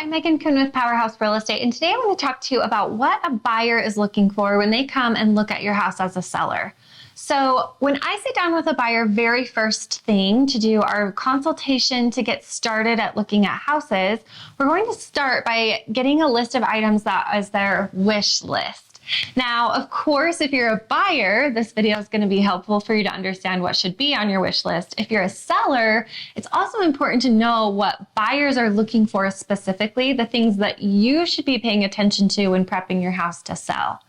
I'm Megan Coon with Powerhouse Real Estate, and today I want to talk to you about what a buyer is looking for when they come and look at your house as a seller. So when I sit down with a buyer, very first thing to do our consultation to get started at looking at houses, we're going to start by getting a list of items that is their wish list. Now, of course, if you're a buyer, this video is going to be helpful for you to understand what should be on your wish list. If you're a seller, it's also important to know what buyers are looking for specifically, the things that you should be paying attention to when prepping your house to sell.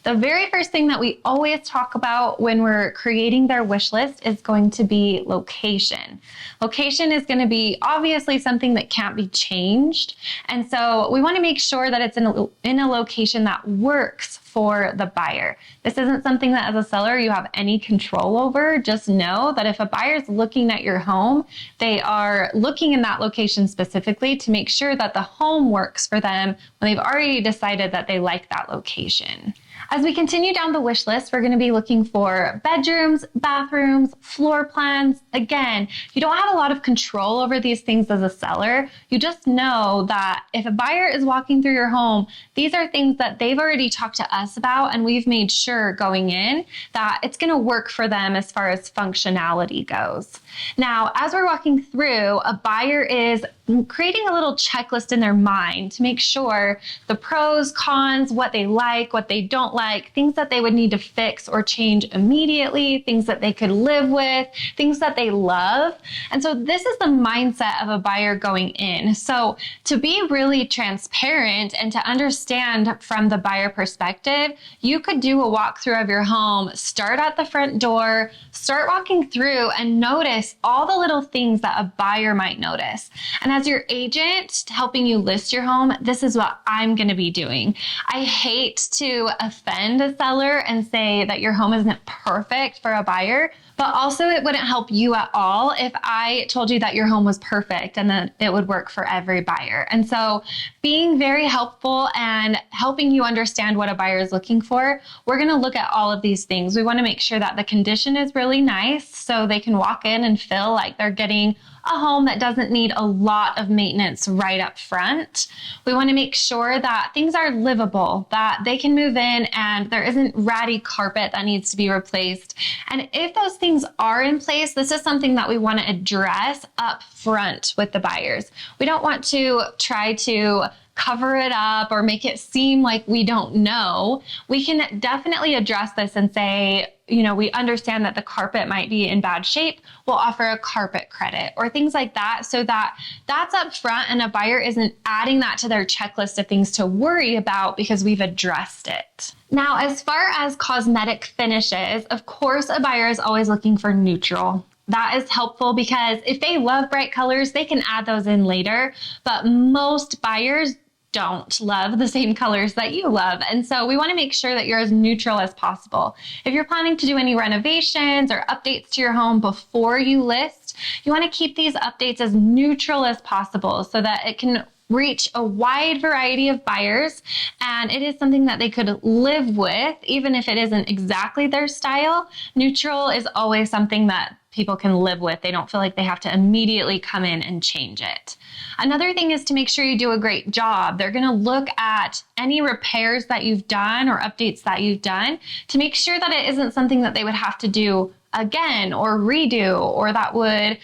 The very first thing that we always talk about when we're creating their wish list is going to be location. Location is going to be obviously something that can't be changed. And so we want to make sure that it's in a location that works for the buyer. This isn't something that as a seller you have any control over. Just know that if a buyer is looking at your home, they are looking in that location specifically to make sure that the home works for them when they've already decided that they like that location. As we continue down the wish list, we're going to be looking for bedrooms, bathrooms, floor plans. Again, you don't have a lot of control over these things as a seller. You just know that if a buyer is walking through your home, these are things that they've already talked to us about, and we've made sure going in that it's going to work for them as far as functionality goes. Now, as we're walking through, a buyer is creating a little checklist in their mind to make sure the pros, cons, what they like, what they don't like, things that they would need to fix or change immediately, things that they could live with, things that they love. And so this is the mindset of a buyer going in. So to be really transparent and to understand from the buyer perspective, you could do a walkthrough of your home, start at the front door, start walking through and notice all the little things that a buyer might notice. And as your agent helping you list your home, this is what I'm going to be doing. I hate to offend a seller and say that your home isn't perfect for a buyer, but also it wouldn't help you at all if I told you that your home was perfect and that it would work for every buyer. And so being very helpful and helping you understand what a buyer is looking for, we're going to look at all of these things. We want to make sure that the condition is really nice so they can walk in and feel like they're getting a home that doesn't need a lot of maintenance right up front. We want to make sure that things are livable, that they can move in and there isn't ratty carpet that needs to be replaced. And if those things are in place, this is something that we want to address up front with the buyers. We don't want to try to cover it up or make it seem like we don't know. We can definitely address this and say, we understand that the carpet might be in bad shape. We'll offer a carpet credit or things like that so that that's up front and a buyer isn't adding that to their checklist of things to worry about because we've addressed it. Now, as far as cosmetic finishes, of course, a buyer is always looking for neutral. That is helpful because if they love bright colors, they can add those in later, but most buyers don't love the same colors that you love. And so we want to make sure that you're as neutral as possible. If you're planning to do any renovations or updates to your home before you list, you want to keep these updates as neutral as possible so that it can reach a wide variety of buyers and it is something that they could live with even if it isn't exactly their style. Neutral is always something that people can live with. They don't feel like they have to immediately come in and change it. Another thing is to make sure you do a great job. They're going to look at any repairs that you've done or updates that you've done to make sure that it isn't something that they would have to do again or redo or that would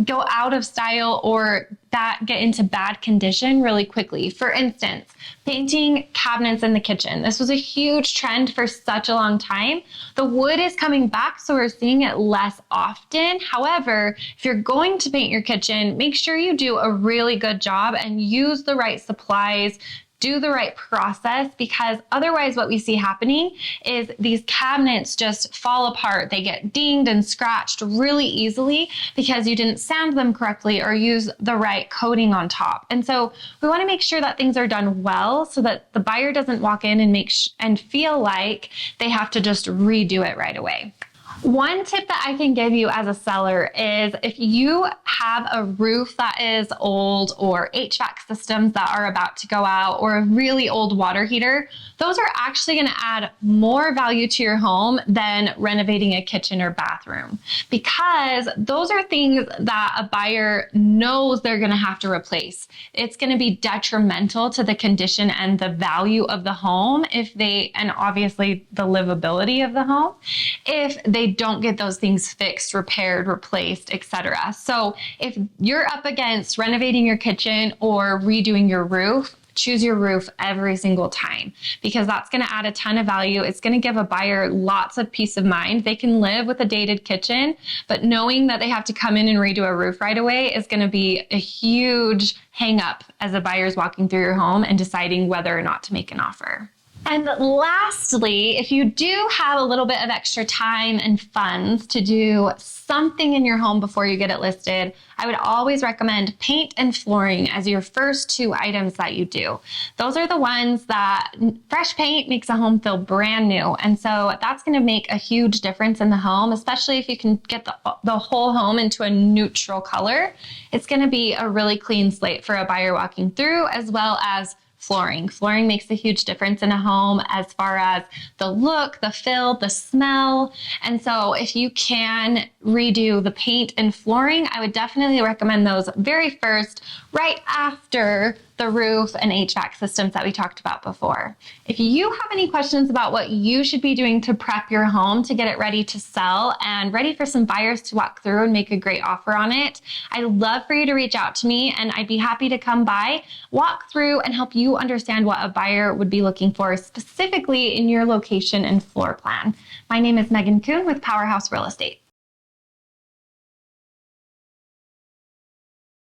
go out of style or that get into bad condition really quickly. For instance, painting cabinets in the kitchen. This was a huge trend for such a long time. The wood is coming back, so we're seeing it less often. However, if you're going to paint your kitchen, make sure you do a really good job and use the right supplies, do the right process, because otherwise what we see happening is these cabinets just fall apart. They get dinged and scratched really easily because you didn't sand them correctly or use the right coating on top. And so we want to make sure that things are done well so that the buyer doesn't walk in and feel like they have to just redo it right away. One tip that I can give you as a seller is if you have a roof that is old or HVAC systems that are about to go out or a really old water heater, those are actually going to add more value to your home than renovating a kitchen or bathroom, because those are things that a buyer knows they're going to have to replace. It's going to be detrimental to the condition and the value of the home and obviously the livability of the home, if they don't get those things fixed, repaired, replaced, etc. So if you're up against renovating your kitchen or redoing your roof, choose your roof every single time, because that's going to add a ton of value. It's going to give a buyer lots of peace of mind. They can live with a dated kitchen, but knowing that they have to come in and redo a roof right away is going to be a huge hang up as a buyer's walking through your home and deciding whether or not to make an offer. And lastly, if you do have a little bit of extra time and funds to do something in your home before you get it listed, I would always recommend paint and flooring as your first two items that you do. Those are the ones that fresh paint makes a home feel brand new. And so that's going to make a huge difference in the home, especially if you can get the whole home into a neutral color. It's going to be a really clean slate for a buyer walking through, as well as flooring. Flooring makes a huge difference in a home as far as the look, the feel, the smell. And so if you can redo the paint and flooring, I would definitely recommend those very first, right after the roof and HVAC systems that we talked about before. If you have any questions about what you should be doing to prep your home to get it ready to sell and ready for some buyers to walk through and make a great offer on it, I'd love for you to reach out to me, and I'd be happy to come by, walk through, and help you understand what a buyer would be looking for specifically in your location and floor plan. My name is Megan Coon with Powerhouse Real Estate.